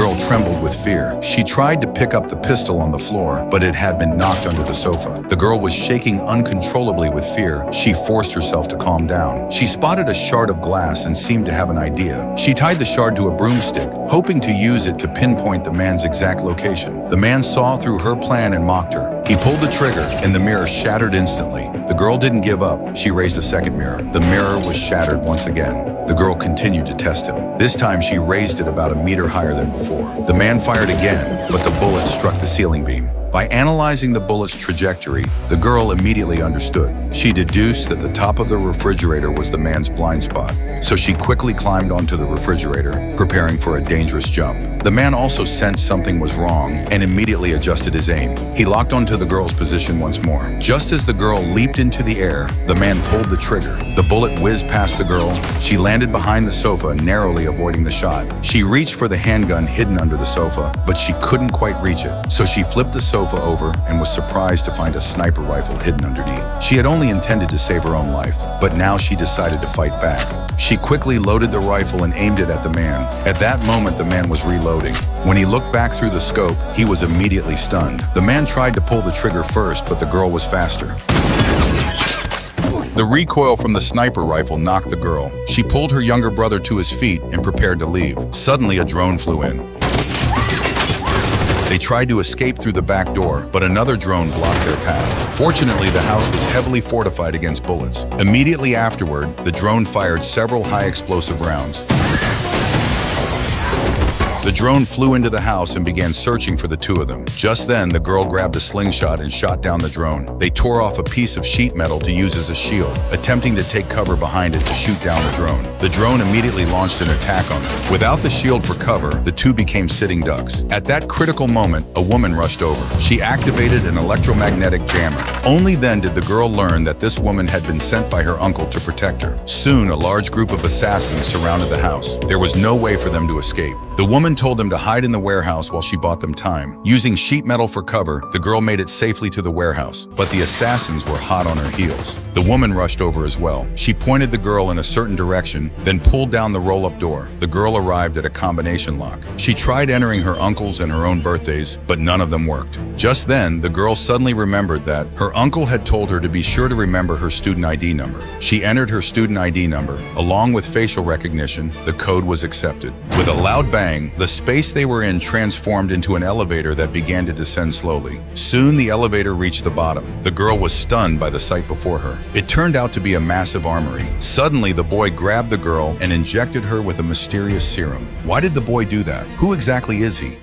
girl trembled with fear. She tried to pick up the pistol on the floor, but it had been knocked under the sofa. The girl was shaking uncontrollably with fear. She forced herself to calm down. She spotted a shard of glass and seemed to have an idea. She tied the shard to a broomstick, hoping to use it to pinpoint the man's exact location. The man saw through her plan and mocked her. He pulled the trigger, and the mirror shattered instantly. The girl didn't give up. She raised a second mirror. The mirror was shattered once again. The girl continued to test him. This time she raised it about a meter higher than before. The man fired again, but the bullet struck the ceiling beam. By analyzing the bullet's trajectory, the girl immediately understood. She deduced that the top of the refrigerator was the man's blind spot, so she quickly climbed onto the refrigerator, preparing for a dangerous jump. The man also sensed something was wrong and immediately adjusted his aim. He locked onto the girl's position once more. Just as the girl leaped into the air, the man pulled the trigger. The bullet whizzed past the girl. She landed behind the sofa, narrowly avoiding the shot. She reached for the handgun hidden under the sofa, but she couldn't quite reach it, so she flipped the sofa over and was surprised to find a sniper rifle hidden underneath. She had only intended to save her own life, but now she decided to fight back. She quickly loaded the rifle and aimed it at the man. At that moment, the man was reloading. When he looked back through the scope, he was immediately stunned. The man tried to pull the trigger first, but the girl was faster. The recoil from the sniper rifle knocked the girl. She pulled her younger brother to his feet and prepared to leave. Suddenly, a drone flew in. They tried to escape through the back door, but another drone blocked their path. Fortunately, the house was heavily fortified against bullets. Immediately afterward, the drone fired several high-explosive rounds. The drone flew into the house and began searching for the two of them. Just then, the girl grabbed a slingshot and shot down the drone. They tore off a piece of sheet metal to use as a shield, attempting to take cover behind it to shoot down the drone. The drone immediately launched an attack on them. Without the shield for cover, the two became sitting ducks. At that critical moment, a woman rushed over. She activated an electromagnetic jammer. Only then did the girl learn that this woman had been sent by her uncle to protect her. Soon, a large group of assassins surrounded the house. There was no way for them to escape. The woman told them to hide in the warehouse while she bought them time. Using sheet metal for cover, the girl made it safely to the warehouse, but the assassins were hot on her heels. The woman rushed over as well. She pointed the girl in a certain direction, then pulled down the roll-up door. The girl arrived at a combination lock. She tried entering her uncle's and her own birthdays, but none of them worked. Just then, the girl suddenly remembered that her uncle had told her to be sure to remember her student ID number. She entered her student ID number. Along with facial recognition, the code was accepted. With a loud bang, the space they were in transformed into an elevator that began to descend slowly. Soon, the elevator reached the bottom. The girl was stunned by the sight before her. It turned out to be a massive armory. Suddenly, the boy grabbed the girl and injected her with a mysterious serum. Why did the boy do that? Who exactly is he?